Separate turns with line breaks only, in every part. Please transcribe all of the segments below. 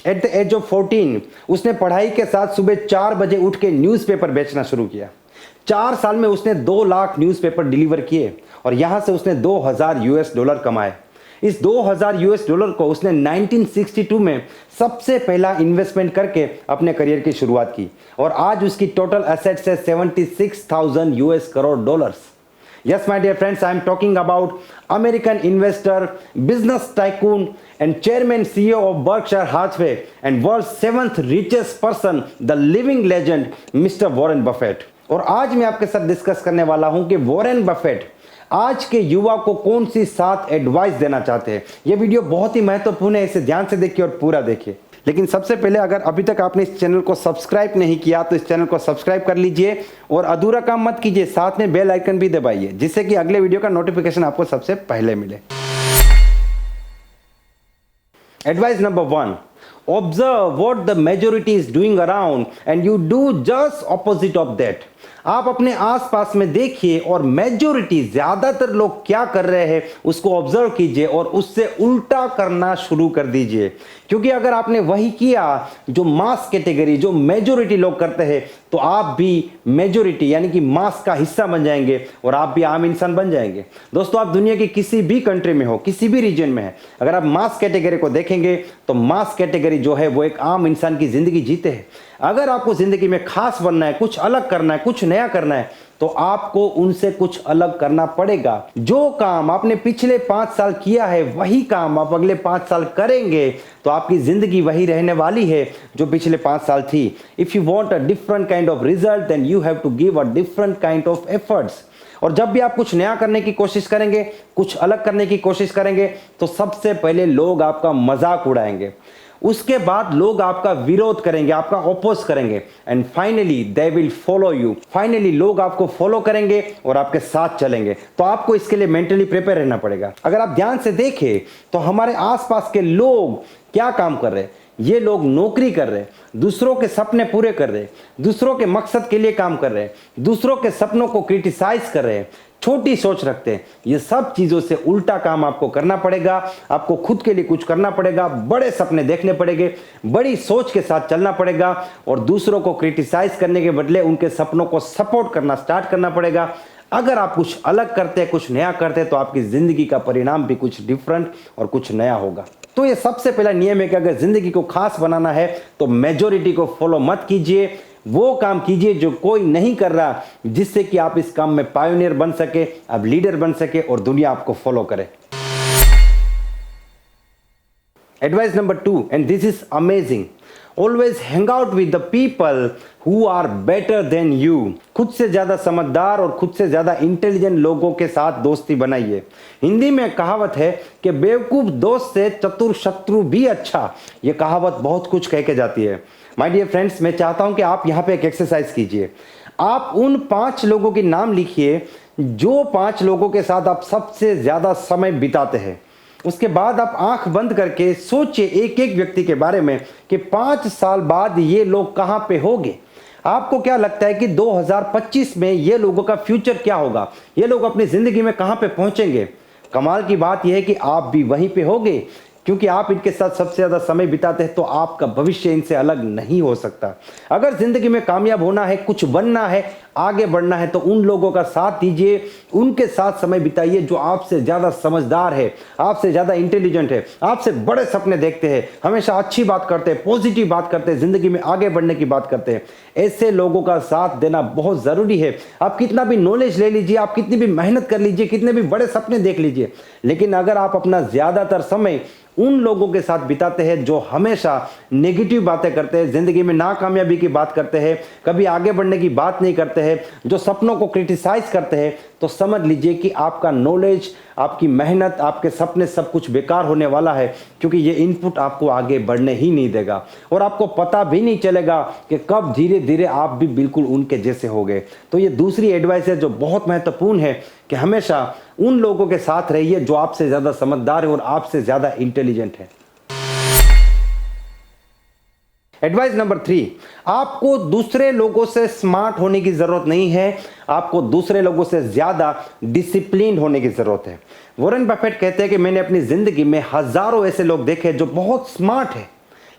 At the age of 14 उसने पढ़ाई के साथ सुबह 4 बजे उठ के न्यूज़पेपर बेचना शुरू किया। 4 साल में उसने 2 लाख न्यूज़पेपर डिलीवर किए और यहाँ से उसने $2000 कमाए। इस $2000 को उसने 1962 में सबसे पहला इन्वेस्टमेंट करके अपने करियर की शुरुआत की और आज उसकी टोटल एसेट्स है $76,000 crore. Yes, my dear friends, I am talking about American investor, business tycoon, and chairman CEO of Berkshire Hathaway and world's 7th richest person, the living legend, Mr. Warren Buffett. और आज मैं आपके साथ discuss करने वाला हूं कि वॉरेन बफेट आज के युवा को कौन सी 7 एडवाइस देना चाहते हैं। यह वीडियो बहुत ही महत्वपूर्ण है, इसे ध्यान से देखिए और पूरा देखिए। लेकिन सबसे पहले अगर अभी तक आपने इस चैनल को सब्सक्राइब नहीं किया तो इस चैनल को सब्सक्राइब कर लीजिए और अधूरा काम मत कीजिए, साथ में बेल आइकन भी दबाइए जिससे कि अगले वीडियो का नोटिफिकेशन आपको सबसे पहले मिले। Advice number 1, observe what the majority is doing around and you do just opposite of that. आप अपने आसपास में देखिए और मेजॉरिटी ज्यादातर लोग क्या कर रहे हैं उसको ऑब्जर्व कीजिए और उससे उल्टा करना शुरू कर दीजिए। क्योंकि अगर आपने वही किया जो मास कैटेगरी, जो मेजॉरिटी लोग करते हैं, तो आप भी मेजॉरिटी यानी कि मास का हिस्सा बन जाएंगे और आप भी आम इंसान बन जाएंगे। दोस्तों, आप दुनिया की किसी भी कंट्री में हो, किसी भी रीजन में है, अगर आप मास कैटेगरी को देखेंगे तो मास कैटेगरी जो है वो एक आम इंसान की जिंदगी जीते हैं। अगर आपको जिंदगी में खास बनना है, कुछ अलग करना है, कुछ नया करना है, तो आपको उनसे कुछ अलग करना पड़ेगा। जो काम आपने पिछले 5 साल किया है वही काम आप अगले 5 साल करेंगे तो आपकी जिंदगी वही रहने वाली है जो पिछले 5 साल थी। If you want a different kind of result then you have to give a different kind of efforts. और जब भी आप कुछ नया करने की कोशिश करेंगे, कुछ अलग करने की कोशिश करेंगे, तो सबसे पहले लोग आपका मजाक उड़ाएंगे, उसके बाद लोग आपका विरोध करेंगे, आपका अपोज करेंगे, and finally they will follow you. Finally लोग आपको फॉलो करेंगे और आपके साथ चलेंगे। तो आपको इसके लिए मेंटली प्रिपेयर रहना पड़ेगा। अगर आप ध्यान से देखें तो हमारे आसपास के लोग क्या काम कर रहे हैं, ये लोग नौकरी कर रहे हैं, दूसरों के सपने पूरे कर रहे हैं, दूसरों के मकसद के लिए काम कर रहे हैं, दूसरों के सपनों को क्रिटिसाइज कर रहे हैं, छोटी सोच रखते हैं। ये सब चीजों से उल्टा काम आपको करना पड़ेगा। आपको खुद के लिए कुछ करना पड़ेगा, बड़े सपने देखने पड़ेंगे, बड़ी सोच के साथ चलना पड़ेगा और दूसरों को क्रिटिसाइज करने के बदले उनके सपनों को सपोर्ट करना स्टार्ट करना पड़ेगा। अगर आप कुछ अलग करते हैं, कुछ नया करते हैं, तो आपकी जिंदगी का परिणाम भी कुछ डिफरेंट और कुछ नया होगा। तो ये सबसे पहला नियम है कि अगर जिंदगी को खास बनाना है तो मेजॉरिटी को फॉलो मत कीजिए, वो काम कीजिए जो कोई नहीं कर रहा, जिससे कि आप इस काम में पायोनियर बन सके, आप लीडर बन सके और दुनिया आपको फॉलो करे। Advice number 2, and this is amazing, always hang out with the people who are better than you. खुद से ज्यादा समझदार और खुद से ज्यादा इंटेलिजेंट लोगों के साथ दोस्ती बनाइए। हिंदी में कहावत है कि बेवकूफ दोस्त से चतुर शत्रु भी अच्छा। यह कहावत बहुत कुछ कह के जाती है। माय डियर फ्रेंड्स, मैं चाहता हूं कि आप यहां पे एक एक्सरसाइज कीजिए। आप उन 5 लोगों के नाम लिखिए जो 5 लोगों के साथ आप सबसे ज्यादा समय बिताते हैं। उसके बाद आप आंख बंद करके सोचिए एक एक व्यक्ति के बारे में कि 5 साल बाद ये लोग कहां पे होंगे। आपको क्या लगता है कि 2025 में ये लोगों का फ्यूचर क्या होगा, ये लोग अपनी जिंदगी में कहां पे पहुंचेंगे। कमाल की बात यह है कि आप भी वहीं पे होंगे, क्योंकि आप इनके साथ सबसे ज्यादा समय बिताते हैं, तो आपका भविष्य इनसे अलग नहीं हो सकता। अगर जिंदगी में कामयाब होना है, कुछ बनना है, आगे बढ़ना है, तो उन लोगों का साथ दीजिए, उनके साथ समय बिताइए जो आपसे ज्यादा समझदार है, आपसे ज्यादा इंटेलिजेंट है, आपसे बड़े सपने देखते हैं, हमेशा अच्छी बात करते हैं, पॉजिटिव बात करते हैं, जिंदगी में आगे बढ़ने की बात करते हैं। ऐसे लोगों का साथ देना बहुत जरूरी है। आप कितना भी नॉलेज ले लीजिए, आप कितनी भी मेहनत कर लीजिए, कितने भी बड़े सपने देख लीजिए, लेकिन अगर आप अपना ज्यादातर समय उन लोगों के साथ बिताते हैं जो हमेशा नेगेटिव बातें करते हैं, जिंदगी में नाकामयाबी की बात करते हैं, कभी आगे बढ़ने की बात नहीं करते हैं, जो सपनों को क्रिटिसाइज करते हैं, तो समझ लीजिए कि आपका नॉलेज, आपकी मेहनत, आपके सपने सब कुछ बेकार होने वाला है, क्योंकि ये इनपुट आपको आगे बढ़ने ही नहीं देगा और आपको पता भी नहीं चलेगा कि कब धीरे धीरे आप भी बिल्कुल उनके जैसे हो गए। तो ये दूसरी एडवाइस है जो बहुत महत्वपूर्ण है कि हमेशा उन लोगों के साथ रहिए जो आपसे ज्यादा समझदार है और आपसे ज्यादा इंटेलिजेंट है। एडवाइस नंबर 3, आपको दूसरे लोगों से स्मार्ट होने की जरूरत नहीं है, आपको दूसरे लोगों से ज्यादा डिसिप्लिन होने की जरूरत है। वॉरेन बफेट कहते हैं कि मैंने अपनी जिंदगी में हजारों ऐसे लोग देखे जो बहुत स्मार्ट है,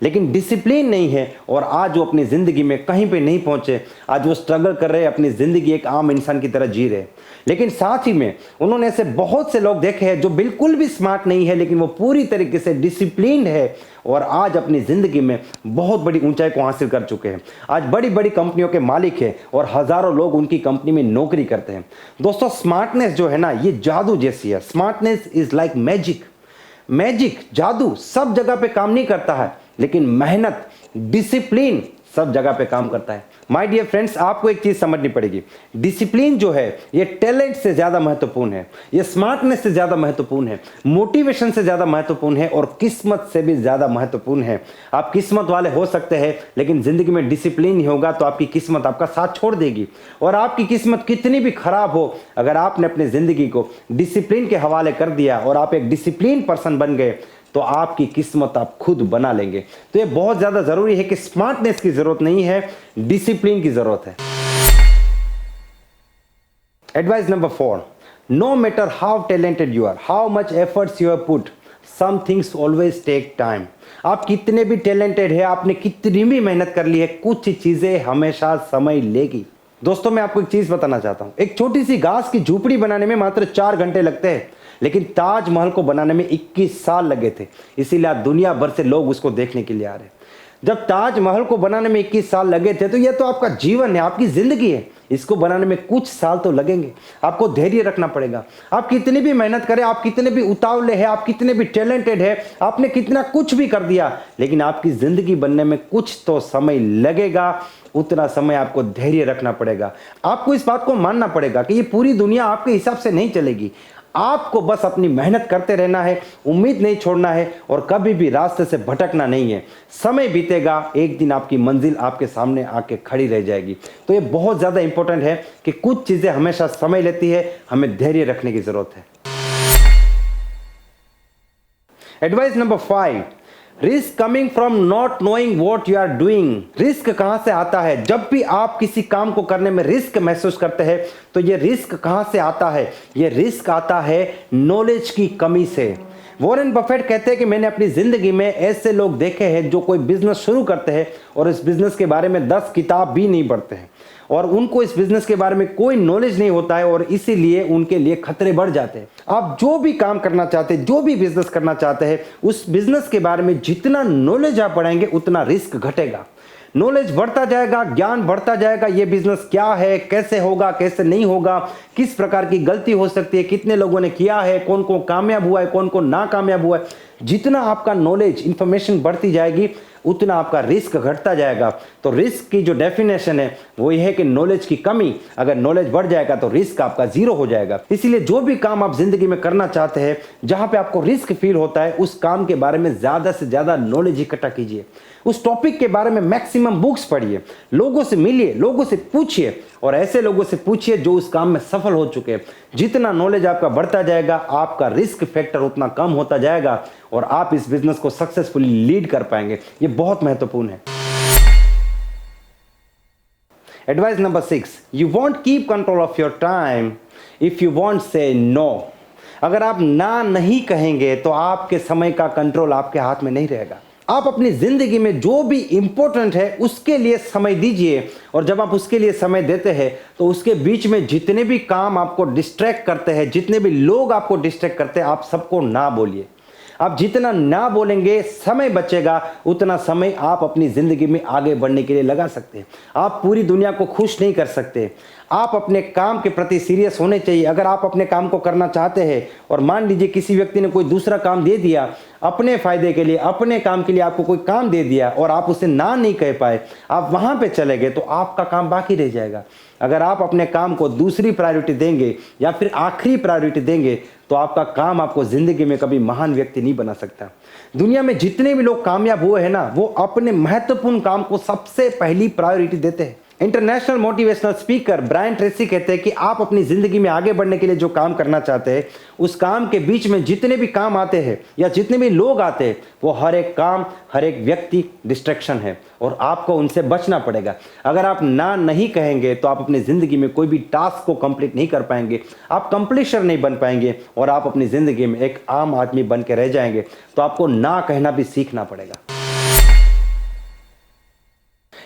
लेकिन डिसिप्लिन नहीं है और आज वो अपनी ज़िंदगी में कहीं पे नहीं पहुंचे। आज वो स्ट्रगल कर रहे हैं, अपनी ज़िंदगी एक आम इंसान की तरह जी रहे हैं। लेकिन साथ ही में उन्होंने ऐसे बहुत से लोग देखे हैं जो बिल्कुल भी स्मार्ट नहीं है, लेकिन वो पूरी तरीके से डिसिप्लिन्ड है और आज अपनी ज़िंदगी में बहुत बड़ी ऊंचाई को हासिल कर चुके हैं। आज बड़ी बड़ी कंपनियों के मालिक हैं और हज़ारों लोग उनकी कंपनी में नौकरी करते हैं। दोस्तों, स्मार्टनेस जो है ना, ये जादू जैसी है। Smartness is like magic. Magic, जादू सब जगह पे काम नहीं करता है, लेकिन मेहनत, डिसिप्लिन सब जगह पे काम करता है। माय डियर फ्रेंड्स, आपको एक चीज समझनी पड़ेगी। डिसिप्लिन जो है ये टैलेंट से ज्यादा महत्वपूर्ण है, ये स्मार्टनेस से ज्यादा महत्वपूर्ण है, मोटिवेशन से ज्यादा महत्वपूर्ण है और किस्मत से भी ज्यादा महत्वपूर्ण है। आप किस्मत वाले हो सकते हैं, लेकिन जिंदगी में डिसिप्लिन नहीं होगा तो आपकी किस्मत आपका साथ छोड़ देगी। और आपकी किस्मत कितनी भी खराब हो, अगर आपने अपनी जिंदगी को डिसिप्लिन के हवाले कर दिया और आप एक डिसिप्लिन पर्सन बन गए, तो आपकी किस्मत आप खुद बना लेंगे। तो ये बहुत ज़्यादा ज़रूरी है कि स्मार्टनेस की ज़रूरत नहीं है, डिसिप्लिन की ज़रूरत है। Advice number 4, no matter how talented you are, how much efforts you have put, some things always take time. आप कितने भी टैलेंटेड है, आपने कितनी भी मेहनत कर ली है, कुछ चीज़ें हमेशा समय लेगी। दोस्तों, मैं आपको एक चीज़ बताना चाहता हूँ। एक छोटी सी घास की झूपड़ी बनाने में मात्र 4 घंटे लगते हैं, लेकिन ताजमहल को बनाने में 21 साल लगे थे। इसीलिए आज दुनिया भर से लोग उसको देखने के लिए आ रहे हैं। जब ताजमहल को बनाने में 21 साल लगे थे, तो यह तो आपका जीवन है, आपकी जिंदगी है। इसको बनाने में कुछ साल तो लगेंगे। आपको धैर्य रखना पड़ेगा। आप कितनी भी मेहनत करें, आप कितने भी उतावले हैं, आप कितने भी टैलेंटेड है, आपने कितना कुछ भी कर दिया, लेकिन आपकी जिंदगी बनने में कुछ तो समय लगेगा। उतना समय आपको धैर्य रखना पड़ेगा। आपको इस बात को मानना पड़ेगा कि ये पूरी दुनिया आपके हिसाब से नहीं चलेगी। आपको बस अपनी मेहनत करते रहना है, उम्मीद नहीं छोड़ना है और कभी भी रास्ते से भटकना नहीं है। समय बीतेगा, एक दिन आपकी मंजिल आपके सामने आके खड़ी रह जाएगी। तो ये बहुत ज़्यादा इंपॉर्टेंट है कि कुछ चीज़ें हमेशा समय लेती है, हमें धैर्य रखने की ज़रूरत है। Advice number 5, risk coming from not knowing what you are doing. Risk कहां से आता है? जब भी आप किसी काम को करने में रिस्क महसूस करते हैं, तो ये रिस्क कहां से आता है? ये रिस्क आता है नॉलेज की कमी से। वॉरेन बफेट कहते हैं कि मैंने अपनी जिंदगी में ऐसे लोग देखे हैं जो कोई बिजनेस शुरू करते हैं और इस बिजनेस के बारे में 10 किताब भी नहीं पढ़ते हैं और उनको इस बिजनेस के बारे में कोई नॉलेज नहीं होता है और इसीलिए उनके लिए खतरे बढ़ जाते हैं। आप जो भी काम करना चाहते हैं, जो भी बिजनेस करना चाहते हैं, उस बिजनेस के बारे में जितना नॉलेज आप बढ़ाएंगे उतना रिस्क घटेगा। नॉलेज बढ़ता जाएगा, ज्ञान बढ़ता जाएगा। ये बिजनेस क्या है, कैसे होगा, कैसे नहीं होगा, किस प्रकार की गलती हो सकती है, कितने लोगों ने किया है, कौन कौन कामयाब हुआ है, कौन कौन नाकामयाब हुआ है। जितना आपका नॉलेज, इंफॉर्मेशन बढ़ती जाएगी, उतना आपका रिस्क घटता जाएगा। तो रिस्क की जो डेफिनेशन है वो ये है कि नॉलेज की कमी। अगर नॉलेज बढ़ जाएगा तो रिस्क आपका 0 हो जाएगा। इसीलिए जो भी काम आप जिंदगी में करना चाहते हैं, जहां पे आपको रिस्क फील होता है, उस काम के बारे में ज्यादा से ज्यादा नॉलेज इकट्ठा कीजिए। उस टॉपिक के बारे में मैक्सिमम बुक्स पढ़िए, लोगों से मिलिए, लोगों से पूछिए और ऐसे लोगों से पूछिए जो उस काम में सफल हो चुके हैं। जितना नॉलेज आपका बढ़ता जाएगा, आपका रिस्क फैक्टर उतना कम होता जाएगा और आप इस बिजनेस को सक्सेसफुली लीड कर पाएंगे। ये बहुत महत्वपूर्ण है। Advice number 6, you want keep control of your time if you want से नो। अगर आप ना नहीं कहेंगे तो आपके समय का कंट्रोल आपके हाथ में नहीं रहेगा। आप अपनी जिंदगी में जो भी इंपॉर्टेंट है उसके लिए समय दीजिए और जब आप उसके लिए समय देते हैं तो उसके बीच में जितने भी काम आपको डिस्ट्रैक्ट करते हैं, जितने भी लोग आपको डिस्ट्रैक्ट करते हैं, आप सबको ना बोलिए। आप जितना ना बोलेंगे, समय बचेगा, उतना समय आप अपनी जिंदगी में आगे बढ़ने के लिए लगा सकते हैं। आप पूरी दुनिया को खुश नहीं कर सकते। आप अपने काम के प्रति सीरियस होने चाहिए। अगर आप अपने काम को करना चाहते हैं और मान लीजिए किसी व्यक्ति ने कोई दूसरा काम दे दिया अपने फायदे के लिए, अपने काम के लिए आपको कोई काम दे दिया और आप उसे ना नहीं कह पाए, आप वहां पे चले गए, तो आपका काम बाकी रह जाएगा। अगर आप अपने काम को दूसरी प्रायोरिटी देंगे या फिर आखिरी प्रायोरिटी देंगे, तो आपका काम आपको जिंदगी में कभी महान व्यक्ति नहीं बना सकता। दुनिया में जितने भी लोग कामयाब हुए हैं ना, वो अपने महत्वपूर्ण काम को सबसे पहली प्रायोरिटी देते हैं। International motivational speaker Brian Tracy कहते हैं कि आप अपनी जिंदगी में आगे बढ़ने के लिए जो काम करना चाहते हैं, उस काम के बीच में जितने भी काम आते हैं या जितने भी लोग आते हैं, वो हर एक काम, हर एक व्यक्ति डिस्ट्रैक्शन है और आपको उनसे बचना पड़ेगा। अगर आप ना नहीं कहेंगे तो आप अपनी जिंदगी में कोई भी टास्क को कंप्लीट नहीं कर पाएंगे, आप कंप्लीशर नहीं बन पाएंगे और आप अपनी जिंदगी में एक आम आदमी बन के रह जाएंगे। तो आपको ना कहना भी सीखना पड़ेगा।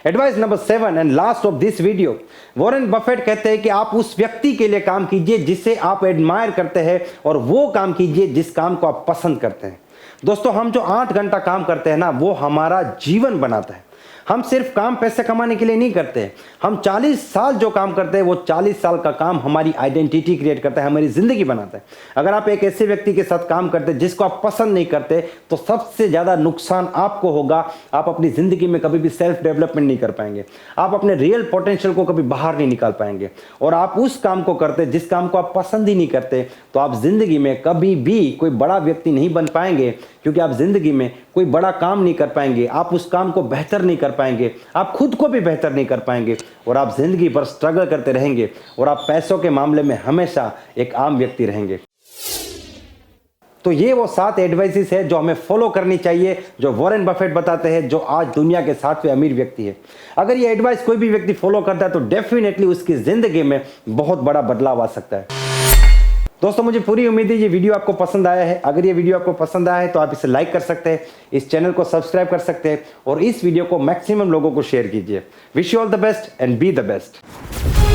Advice number 7 and last of this video, Warren Buffett कहते हैं कि आप उस व्यक्ति के लिए काम कीजिए जिसे आप एडमायर करते हैं और वो काम कीजिए जिस काम को आप पसंद करते हैं। दोस्तों, हम जो 8 घंटा काम करते हैं ना, वो हमारा जीवन बनाता है। हम सिर्फ काम पैसे कमाने के लिए नहीं करते। हम 40 साल जो काम करते हैं वो 40 साल का काम हमारी आइडेंटिटी क्रिएट करता है, हमारी जिंदगी बनाता है। अगर आप एक ऐसे व्यक्ति के साथ काम करते हैं जिसको आप पसंद नहीं करते, तो सबसे ज्यादा नुकसान आपको होगा। आप अपनी जिंदगी में कभी भी सेल्फ डेवलपमेंट नहीं कर पाएंगे, आप अपने रियल पोटेंशियल को कभी बाहर नहीं निकाल पाएंगे। और आप उस काम को करते जिस काम को आप पसंद ही नहीं करते, तो आप जिंदगी में कभी भी कोई बड़ा व्यक्ति नहीं बन पाएंगे, क्योंकि आप जिंदगी में कोई बड़ा काम नहीं कर पाएंगे, आप उस काम को बेहतर नहीं कर पाएंगे, आप खुद को भी बेहतर नहीं कर पाएंगे, और आप जिंदगी भर स्ट्रगल करते रहेंगे, और आप पैसों के मामले में हमेशा एक आम व्यक्ति रहेंगे। तो ये वो 7 एडवाइसेस है जो हमें फॉलो करनी चाहिए, जो वॉरेन बफेट बताते हैं, जो आज दुनिया के 7वें अमीर व्यक्ति है। अगर ये एडवाइस कोई भी व्यक्ति फॉलो करता है तो डेफिनेटली उसकी जिंदगी में बहुत बड़ा बदलाव आ सकता है। दोस्तों, मुझे पूरी उम्मीद है ये वीडियो आपको पसंद आया है। अगर ये वीडियो आपको पसंद आया है तो आप इसे लाइक कर सकते हैं, इस चैनल को सब्सक्राइब कर सकते हैं, और इस वीडियो को मैक्सिमम लोगों को शेयर कीजिए। Wish you all the best and be the best.